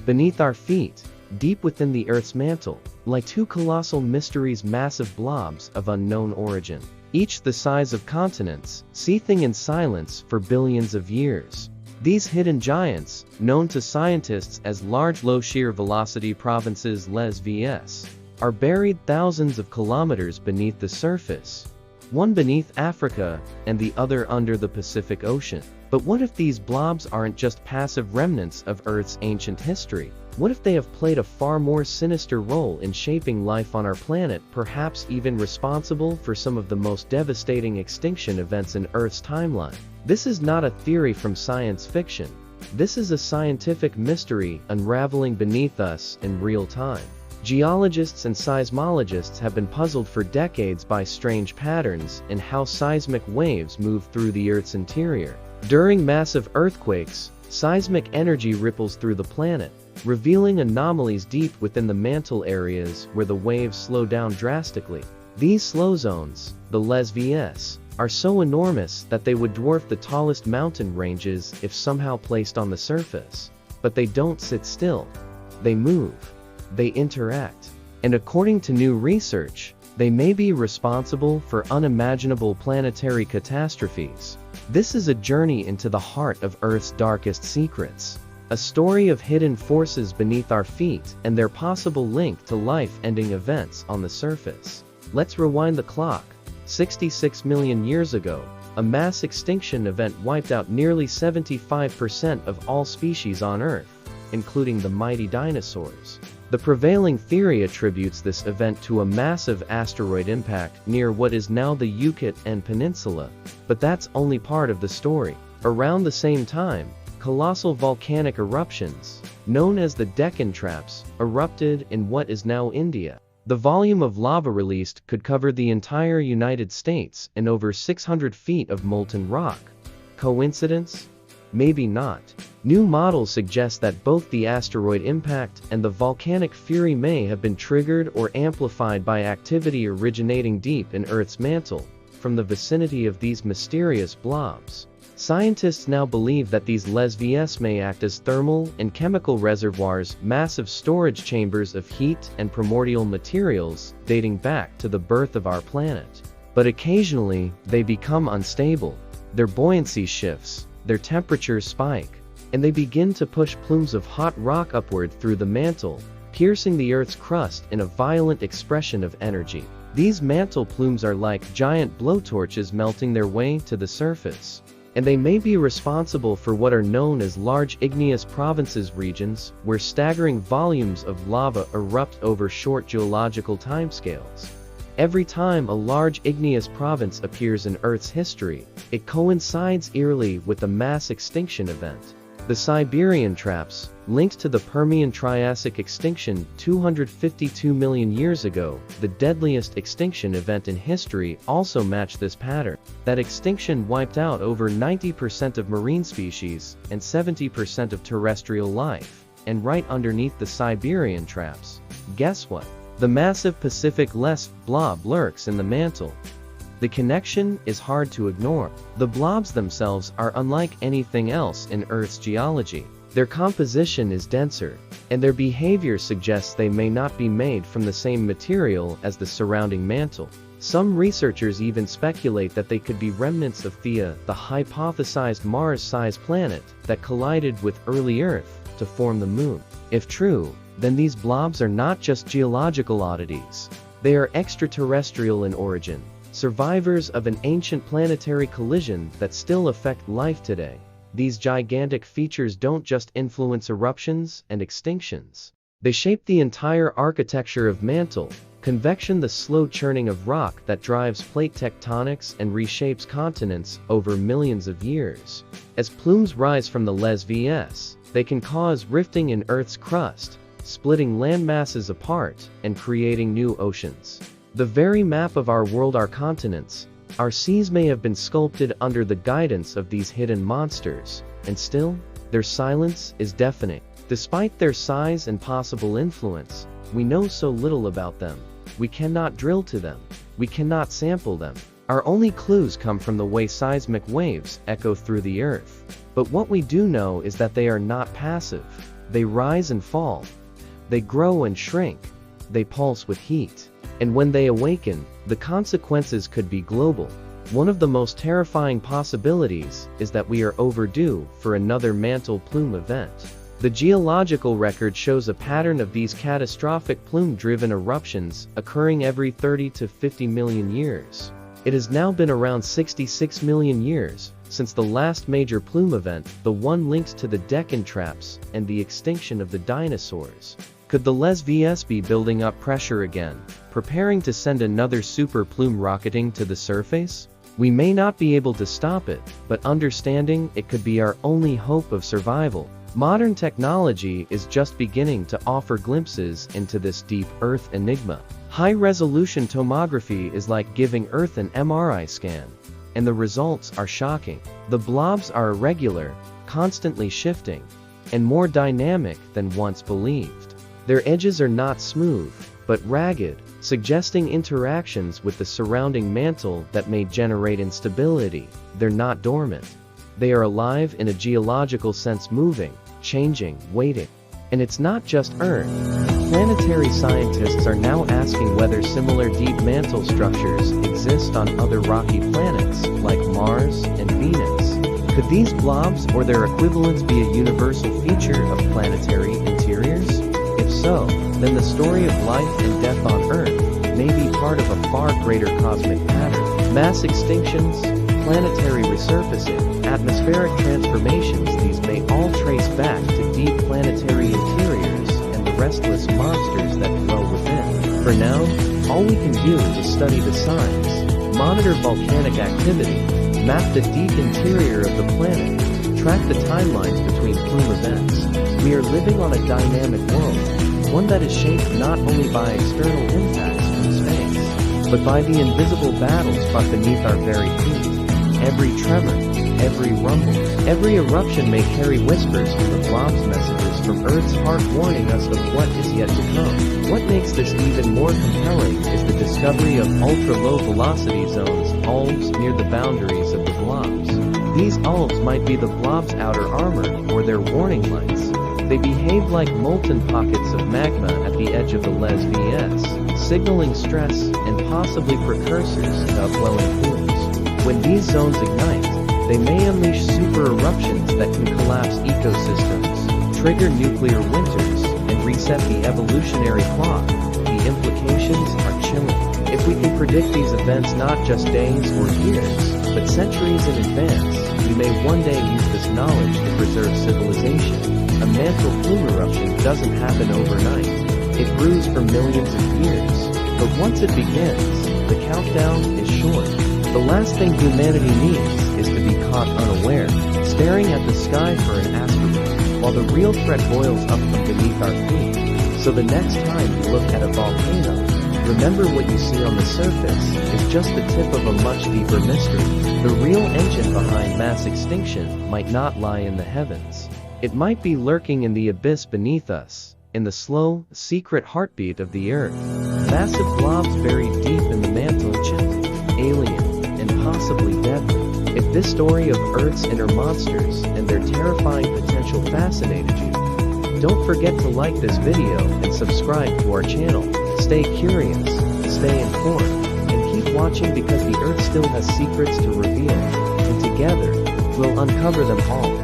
Beneath our feet, deep within the Earth's mantle, lie two colossal mysteries, massive blobs of unknown origin, each the size of continents, seething in silence for billions of years. These hidden giants, known to scientists as large low-shear velocity provinces LLSVP, are buried thousands of kilometers beneath the surface, one beneath Africa and the other under the Pacific Ocean. But what if these blobs aren't just passive remnants of Earth's ancient history? What if they have played a far more sinister role in shaping life on our planet, perhaps even responsible for some of the most devastating extinction events in Earth's timeline? This is not a theory from science fiction. This is a scientific mystery unraveling beneath us in real time. Geologists and seismologists have been puzzled for decades by strange patterns in how seismic waves move through the Earth's interior. During massive earthquakes, seismic energy ripples through the planet, revealing anomalies deep within the mantle areas where the waves slow down drastically. These slow zones, the LLSVP, are so enormous that they would dwarf the tallest mountain ranges if somehow placed on the surface. But they don't sit still. They move. They interact. And according to new research, they may be responsible for unimaginable planetary catastrophes. This is a journey into the heart of Earth's darkest secrets. A story of hidden forces beneath our feet and their possible link to life-ending events on the surface. Let's rewind the clock. 66 million years ago, a mass extinction event wiped out nearly 75% of all species on Earth, including the mighty dinosaurs. The prevailing theory attributes this event to a massive asteroid impact near what is now the Yucatan Peninsula, but that's only part of the story. Around the same time, colossal volcanic eruptions, known as the Deccan Traps, erupted in what is now India. The volume of lava released could cover the entire United States and over 600 feet of molten rock. Coincidence? Maybe not. New models suggest that both the asteroid impact and the volcanic fury may have been triggered or amplified by activity originating deep in Earth's mantle, from the vicinity of these mysterious blobs. Scientists now believe that these LLSVP may act as thermal and chemical reservoirs, massive storage chambers of heat and primordial materials dating back to the birth of our planet. But occasionally, they become unstable. Their buoyancy shifts, their temperatures spike, and they begin to push plumes of hot rock upward through the mantle, piercing the Earth's crust in a violent expression of energy. These mantle plumes are like giant blowtorches melting their way to the surface. And they may be responsible for what are known as large igneous provinces, regions where staggering volumes of lava erupt over short geological timescales. Every time a large igneous province appears in Earth's history, it coincides eerily with a mass extinction event. The Siberian Traps, linked to the Permian-Triassic extinction 252 million years ago, the deadliest extinction event in history, also match this pattern. That extinction wiped out over 90% of marine species and 70% of terrestrial life. And right underneath the Siberian Traps, guess what? The massive Pacific LLSVP blob lurks in the mantle. The connection is hard to ignore. The blobs themselves are unlike anything else in Earth's geology. Their composition is denser, and their behavior suggests they may not be made from the same material as the surrounding mantle. Some researchers even speculate that they could be remnants of Theia, the hypothesized Mars-sized planet that collided with early Earth to form the Moon. If true, then these blobs are not just geological oddities. They are extraterrestrial in origin, survivors of an ancient planetary collision that still affect life today. These gigantic features don't just influence eruptions and extinctions. They shape the entire architecture of mantle, convection, the slow churning of rock that drives plate tectonics and reshapes continents over millions of years. As plumes rise from the LLSVP, they can cause rifting in Earth's crust, splitting landmasses apart and creating new oceans. The very map of our world, our continents, our seas may have been sculpted under the guidance of these hidden monsters, and still, their silence is deafening. Despite their size and possible influence, we know so little about them. We cannot drill to them. We cannot sample them. Our only clues come from the way seismic waves echo through the Earth. But what we do know is that they are not passive. They rise and fall. They grow and shrink. They pulse with heat. And when they awaken, the consequences could be global. One of the most terrifying possibilities is that we are overdue for another mantle plume event. The geological record shows a pattern of these catastrophic plume-driven eruptions occurring every 30 to 50 million years. It has now been around 66 million years since the last major plume event, the one linked to the Deccan traps and the extinction of the dinosaurs. Could the LLSVP be building up pressure again, preparing to send another super plume rocketing to the surface? We may not be able to stop it, but understanding it could be our only hope of survival. Modern technology is just beginning to offer glimpses into this deep Earth enigma. High-resolution tomography is like giving Earth an MRI scan. And the results are shocking. The blobs are irregular, constantly shifting, and more dynamic than once believed. Their edges are not smooth, but ragged, suggesting interactions with the surrounding mantle that may generate instability. They're not dormant. They are alive in a geological sense, moving, changing, waiting. And it's not just Earth. Planetary scientists are now asking whether similar deep mantle structures exist on other rocky planets, like Mars and Venus. Could these blobs or their equivalents be a universal feature of planetary interiors? If so, then the story of life and death on Earth may be part of a far greater cosmic pattern. Mass extinctions, planetary resurfacing, atmospheric transformations, these may all trace back to deep planetary interiors and the restless monsters that dwell within. For now, all we can do is study the signs, monitor volcanic activity, map the deep interior of the planet, track the timelines between plume events. We are living on a dynamic world, one that is shaped not only by external impacts from space, but by the invisible battles fought beneath our very feet. Every tremor, every rumble, every eruption may carry whispers from the blobs, messages from Earth's heart warning us of what is yet to come. What makes this even more compelling is the discovery of ultra-low velocity zones, ULVs, near the boundaries of the blobs. These ULVs might be the blobs' outer armor or their warning lights. They behave like molten pockets of magma at the edge of the LLSVP, signaling stress and possibly precursors to upwelling plumes. When these zones ignite, they may unleash super eruptions that can collapse ecosystems, trigger nuclear winters, and reset the evolutionary clock. The implications are chilling. If we can predict these events not just days or years, but centuries in advance, we may one day use this knowledge to preserve civilization. A mantle plume eruption doesn't happen overnight. It brews for millions of years. But once it begins, the countdown is short. The last thing humanity needs is to be caught unaware, staring at the sky for an asteroid, while the real threat boils up from beneath our feet. So the next time you look at a volcano, remember what you see on the surface is just the tip of a much deeper mystery. The real engine behind mass extinction might not lie in the heavens. It might be lurking in the abyss beneath us, in the slow, secret heartbeat of the Earth. Massive blobs buried deep in the mantle, alien, and possibly deadly. If this story of Earth's inner monsters and their terrifying potential fascinated you, don't forget to like this video and subscribe to our channel. Stay curious, stay informed, and keep watching because the Earth still has secrets to reveal, and together, we'll uncover them all.